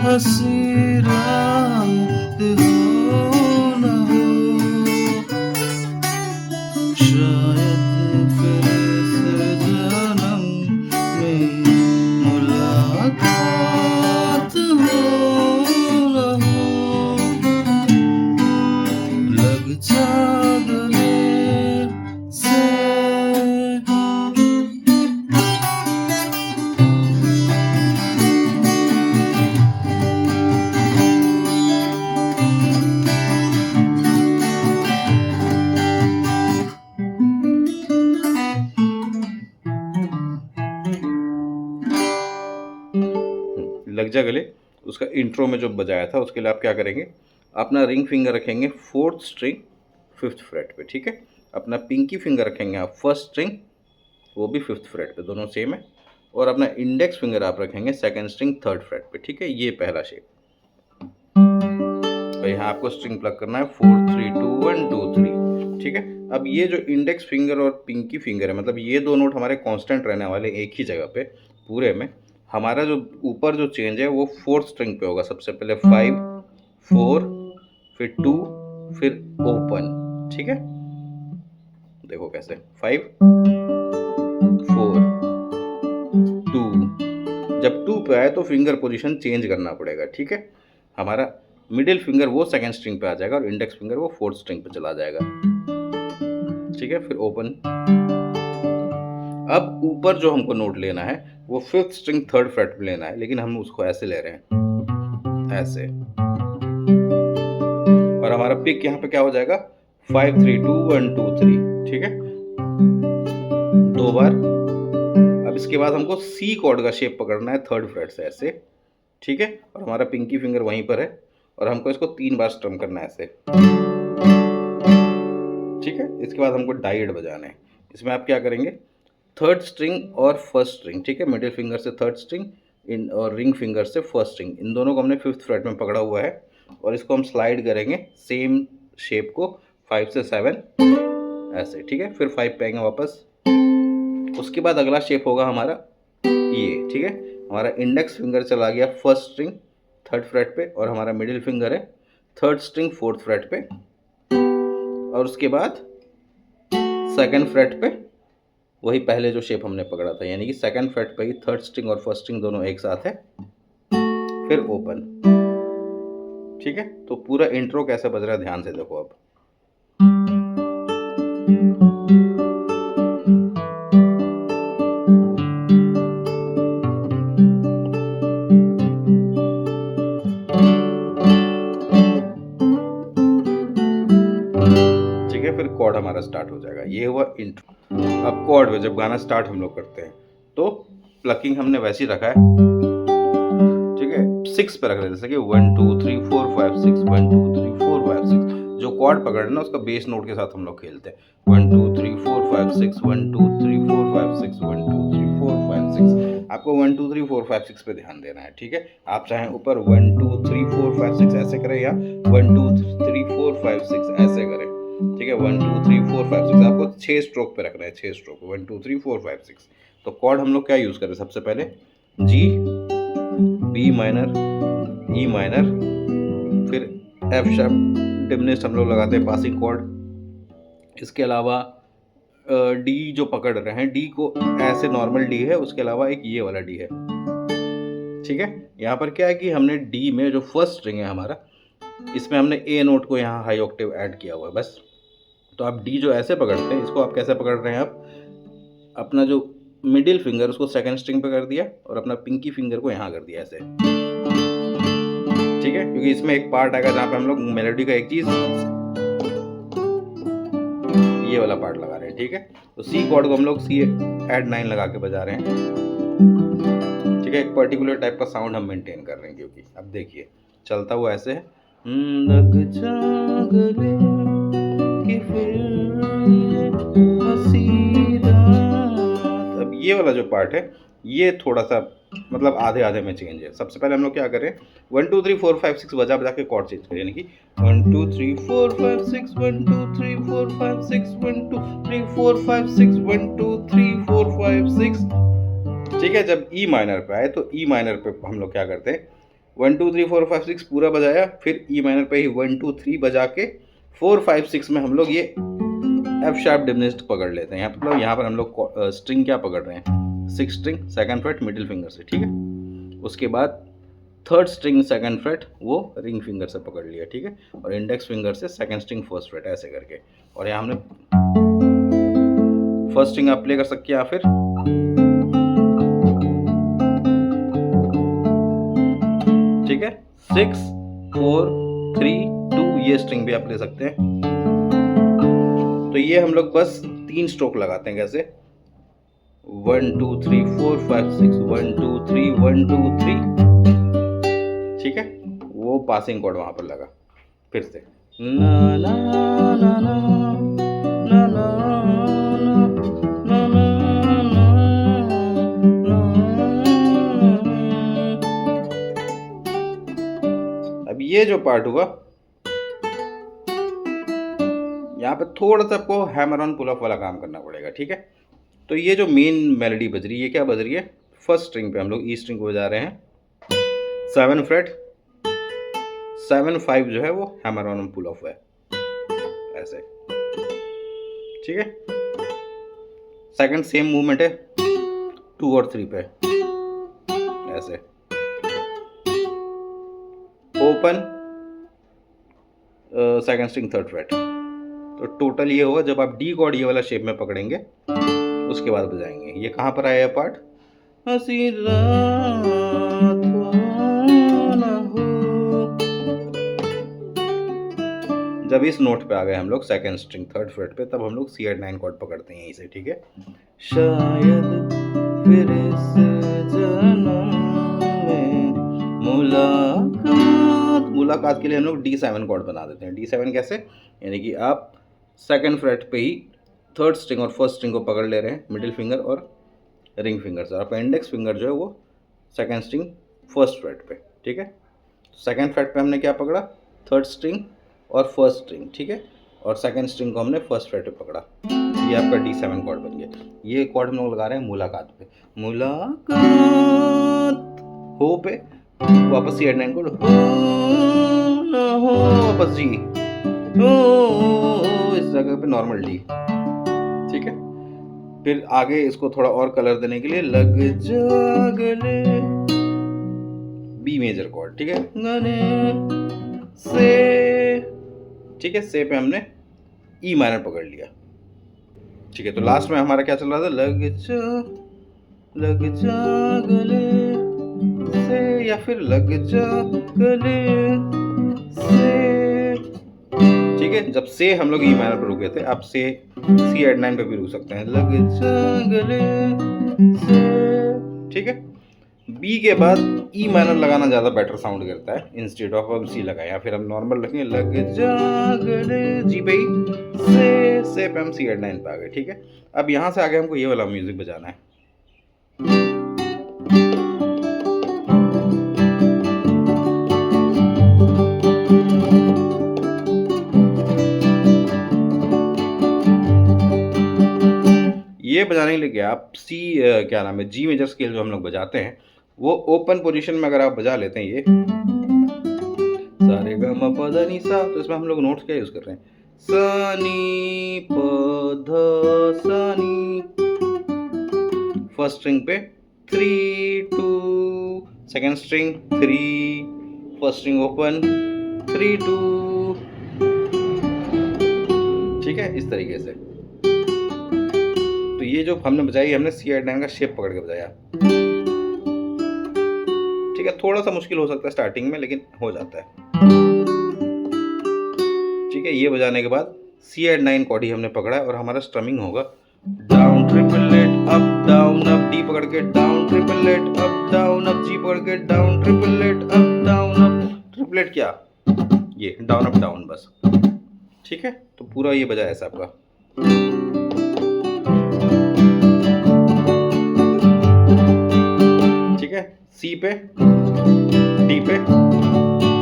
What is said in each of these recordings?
हंसी रात हो न हो, शायद फिर इस जन्म में मुलाकात हो न हो, लग जा गले से। लग जा गले उसका इंट्रो में जो बजाया था, उसके लिए आप क्या करेंगे, अपना रिंग फिंगर रखेंगे 4th स्ट्रिंग 5th फ्रेट पे, ठीक है। अपना पिंकी फिंगर रखेंगे आप 1st स्ट्रिंग, वो भी 5th फ्रेट पे, दोनों सेम है। और अपना इंडेक्स फिंगर आप रखेंगे 2nd स्ट्रिंग 3rd फ्रेट पे, ठीक है। ये पहला शेप। तो यहाँ आपको स्ट्रिंग प्लग करना है 4 3 2 1 2 3, ठीक है। अब ये जो इंडेक्स फिंगर और पिंकी फिंगर है, मतलब ये दो नोट हमारे कांस्टेंट रहने वाले एक ही जगह पे पूरे में। हमारा जो ऊपर जो चेंज है वो 4th स्ट्रिंग पे होगा। सबसे पहले 5 4 फिर 2 फिर ओपन, ठीक है। देखो कैसे 5 4 2, जब 2 पे आए तो फिंगर पोजीशन चेंज करना पड़ेगा, ठीक है। हमारा मिडिल फिंगर वो 2nd स्ट्रिंग पे आ जाएगा और इंडेक्स फिंगर वो 4th स्ट्रिंग पे चला जाएगा, ठीक है। फिर ओपन। अब ऊपर जो हमको नोट लेना है वो 5th स्ट्रिंग 3rd फ्रेट पे लेना है, लेकिन हम उसको ऐसे ले रहे हैं, ऐसे। और हमारा पिक यहाँ पे क्या हो जाएगा 5 3 2 1 2 3, ठीक है। 2 बार। अब इसके बाद हमको सी कॉर्ड का शेप पकड़ना है 3rd फ्रेट से, ऐसे, ठीक है। और हमारा पिंकी फिंगर वहीं पर है और हमको इसको 3 बार स्ट्रम करना है ऐसे, ठीक है। इसके बाद हमको डाइड बजाना है। इसमें आप क्या करेंगे, 3rd स्ट्रिंग और 1st स्ट्रिंग, ठीक है। मिडिल फिंगर से 3rd स्ट्रिंग इन और रिंग फिंगर से 1st स्ट्रिंग, इन दोनों को हमने 5th फ्रेट में पकड़ा हुआ है और इसको हम स्लाइड करेंगे सेम शेप को 5 से 7 ऐसे, ठीक है। फिर 5 पे आएंगे वापस। उसके बाद अगला शेप होगा हमारा ये, ठीक है। हमारा इंडेक्स फिंगर चला गया 1st स्ट्रिंग 3rd फ्रेट पे और हमारा मिडिल फिंगर है 3rd स्ट्रिंग 4th फ्रेट पे, और उसके बाद 2nd फ्रेट पे वही पहले जो शेप हमने पकड़ा था, यानी कि 2nd फ्रेट पे ही 3rd स्ट्रिंग और 1st स्ट्रिंग दोनों एक साथ है। फिर ओपन, ठीक है। तो पूरा इंट्रो कैसे बज रहा है ध्यान से देखो अब। ठीक है, फिर कॉर्ड हमारा स्टार्ट हो जाएगा। ये हुआ इंट्रो। अब कॉर्ड में जब गाना स्टार्ट हम लोग करते हैं तो प्लकिंग हमने वैसे ही रखा है, ठीक है। 6 पे रख रहे हैं, जैसे कि 1 2 3 4 5 6 1 2 3 4 5 6। जो कॉर्ड पकड़ना उसका बेस नोट के साथ हम लोग खेलते हैं 1 2 3 4 5 6 1 2 3 4 5 6 1 2 3 4 5 6। आपको 1 2 3 4 5 6 पे ध्यान देना है, ठीक है। आप चाहे ऊपर 1 2 3 4 5 6 ऐसे करें या 1 2 3 4 5 6 ऐसे करें, ठीक है। 1 2 3 4 5 6 आपको 6 स्ट्रोक पे रखना है, 6 स्ट्रोक 1 2 3 4 5 6। तो कॉर्ड हम लोग क्या यूज़ करें, सबसे पहले जी, बी माइनर, ई माइनर, फिर एफ शार्प डिमिनिश्ड हम लोग लगाते हैं पासिंग कॉर्ड। इसके अलावा डी जो पकड़ रहे हैं, डी को ऐसे नॉर्मल डी है, उसके अलावा एक ये वाला डी है, ठीक है। यहाँ पर क्या है कि हमने डी में जो 1st स्ट्रिंग है हमारा, इसमें हमने ए नोट को यहाँ हाई ऑक्टेव ऐड किया हुआ है बस। तो आप डी जो ऐसे पकड़ते हैं, इसको आप कैसे पकड़ रहे हैं, आप अपना जो मिडिल फिंगर उसको 2nd स्ट्रिंग पे कर दिया और अपना पिंकी फिंगर को यहाँ कर दिया ऐसे, ठीक है। क्योंकि इसमें एक पार्ट आएगा जहाँ पे हम लोग मेलोडी का एक चीज ये वाला पार्ट लगा रहे हैं, ठीक है। तो सी कॉर्ड को हम लोग सी ऐड 9 लगा के बजा रहे हैं, ठीक है। एक पर्टिकुलर टाइप का साउंड हम मेंटेन कर रहे हैं, क्योंकि अब देखिए चलता हुआ ऐसे है, लग जा गले कि फिर ये हंसी रात। अब ये वाला जो पार्ट है ये थोड़ा सा मतलब आधे आधे में चेंज है। सबसे पहले हम लोग क्या करें, 1 2 3 4 5 6 बजा बजा के कॉर्ड चेंज करें, यानी कि 1 2 3 4 5 6 1 2 3 4 5 6 1 2 3 4 5 6 1 2 3 4 5 6, ठीक है। जब ई माइनर पे आए तो ई माइनर पे हम लोग क्या करते हैं, 1 2 3 4 5 6 पूरा बजाया, फिर ई माइनर पे ही 1 2 3 बजा के 4 5 6 में हम लोग ये एफ शार्प डिमिनिश्ड पकड़ लेते हैं। यहाँ पर हम लोग स्ट्रिंग क्या पकड़ रहे हैं, 6 string second freight middle finger से, ठीक है। उसके बाद थर्ड स्ट्रिंग सेकंड फ्रेट वो रिंग फिंगर से पकड़ लिया, ठीक है, और इंडेक्स फिंगर से सेकंड स्ट्रिंग फर्स्ट फ्रेट, ऐसे करके। और यहाँ हमने फर्स्ट स्ट्रिंग आप प्ले कर सकते हैं, या फिर ठीक है 6 4 3 2 ये स्ट्रिंग भी आप ले सकते हैं। तो ये हम लोग बस 3 स्ट्रोक लगाते हैं, कैसे 1 2 3 4 5 6 1 2 3 1 2 3, ठीक है। वो पासिंग कॉर्ड वहां पर लगा, फिर से ना ना ना ना ना ना अब ये जो पार्ट हुआ, यहाँ पे थोड़ा सा आपको हैमर ऑन पुल ऑफ वाला काम करना पड़ेगा, ठीक है। तो ये जो मेन मेलोडी बज रही है, क्या बज रही है, फर्स्ट स्ट्रिंग पे हम लोग ई स्ट्रिंग को बजा रहे हैं, 7 फ्रेट 7 5 जो है वो हैमर ऑन पुल ऑफ है, ऐसे, ठीक है। सेकंड सेम मूवमेंट है 2 और 3 पे, ऐसे open second string third freight. तो टोटल ये होगा, जब आप डी कॉर्ड ये वाला शेप में पकड़ेंगे उसके बाद बजाएंगे। ये कहाँ पर आया पार्ट, हंसी रात ना हो, जब इस नोट पे आ गए हम लोग सेकंड स्ट्रिंग थर्ड फ्रेट पे, तब हम लोग C9 कॉर्ड पकड़ते हैं यहीं से, ठीक है। शायद फिर इस जन्म में मुलाकात के लिए हम लोग D7 कॉर्ड बना देते हैं। D7 कैसे, यानी कि आप सेकंड फ्रेट पे ही थर्ड स्ट्रिंग और फर्स्ट स्ट्रिंग को पकड़ ले रहे हैं मिडिल फिंगर और रिंग फिंगर से, आपका इंडेक्स फिंगर जो है वो सेकंड स्ट्रिंग फर्स्ट फ्रेट पे, ठीक है। सेकंड फ्रेट पे हमने क्या पकड़ा, थर्ड स्ट्रिंग और फर्स्ट स्ट्रिंग, ठीक है, और सेकंड स्ट्रिंग को हमने फर्स्ट फ्रेट पे पकड़ा, ये आपका D7 कॉर्ड बन गया। ये कॉर्ड हम लोग लगा रहे हैं मुलाकात पे, मुलाकात हो पे वापस C9 कॉर्ड, हो वापस G, इस जगह पे नॉर्मल डी, ठीक है। फिर आगे इसको थोड़ा और कलर देने के लिए लग जा गले, बी मेजर कॉर्ड, ठीक है, गले से, ठीक है, से पे हमने ई माइनर पकड़ लिया, ठीक है। तो लास्ट में हमारा क्या चल रहा था, लग जा गले से, या फिर लग जा गले से, ठीक है। जब से हम लोग ई माइनर पर रुके थे, आप से C9 पे भी रुक सकते हैं, लग जा गले से, ठीक है। बी के बाद ई माइनर लगाना ज़्यादा बेटर साउंड करता है, इंस्टेड ऑफ हम सी लगाए, या फिर हम नॉर्मल रखेंगे लग जा गले, जी पे ही से पे हम C9 पे आ गए, ठीक है। अब यहाँ से आगे हमको ये वाला म्यूजिक बजाना है, ये बजाने के लिए आप क्या नाम है, जी मेजर स्केल जो हम लोग बजाते हैं वो ओपन पोजीशन में अगर आप बजा लेते हैं, ये सारे ग म प ध नि सा, तो इसमें हम लोग नोट्स क्या यूज कर रहे हैं, सा नी प ध सा नी, फर्स्ट स्ट्रिंग पे 3 2, second string 3, first string open 3 2, ठीक है, इस तरीके से। तो ये जो हमने बजाई, हमने C9 का शेप पकड़ के बजाया, ठीक है। थोड़ा सा मुश्किल हो सकता है स्टार्टिंग में, लेकिन हो जाता है, ठीक है। ये बजाने के बाद C9 कॉर्ड ही हमने पकड़ा है, और हमारा स्ट्रमिंग होगा down triplet up down up, D पकड़ के down triplet up down up, G पकड़ के down triplet up down up, triplet क्या, ये डाउन अप डाउन, बस, ठीक है। तो पूरा ये बजाया ऐसा आपका, ठीक है। सी पे, डी पे,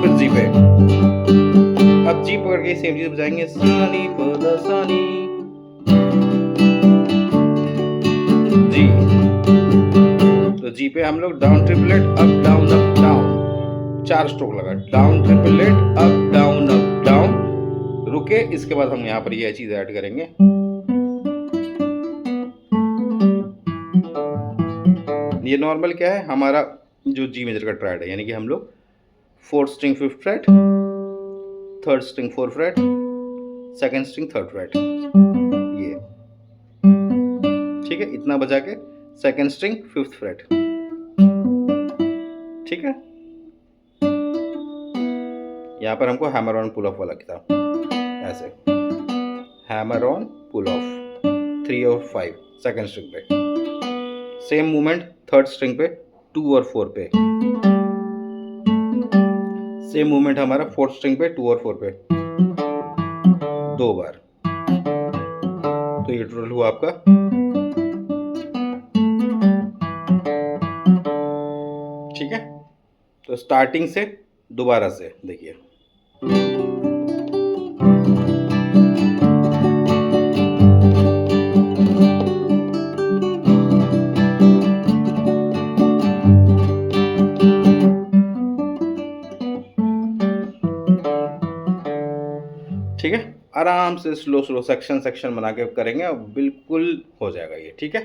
फिर जी पे, अब जी पकड़ के सेम चीज बजाएंगे, सानी प ध सानी, जी। तो जी पे हम लोग down triplet up down, 4 stroke लगा, डाउन ट्रिपल 8, अप डाउन रुके। इसके बाद हम यहाँ पर ये चीज ऐड करेंगे, ये नॉर्मल क्या है हमारा जो जी मेजर का ट्रायड है, यानी कि हम लोग 4th string 5th freight, 3rd string 4th freight, 2nd string 3rd freight, ये ठीक है, इतना बजा के 2nd स्ट्रिंग 5th फ्रेट, ठीक है। यहाँ पर हमको हैमर ऑन पुल ऑफ वाला था, ऐसे हैमर ऑन पुल ऑफ 3 और 5 2nd स्ट्रिंग पे, सेम मूवमेंट 3rd स्ट्रिंग पे 2 और 4 पे, सेम मूवमेंट हमारा 4th स्ट्रिंग पे 2 और 4 पे 2 बार। तो ये टोटल हुआ आपका, ठीक है। तो स्टार्टिंग से दोबारा से देखिए, ठीक है। आराम से स्लो सेक्शन बना के करेंगे और बिल्कुल हो जाएगा ये, ठीक है।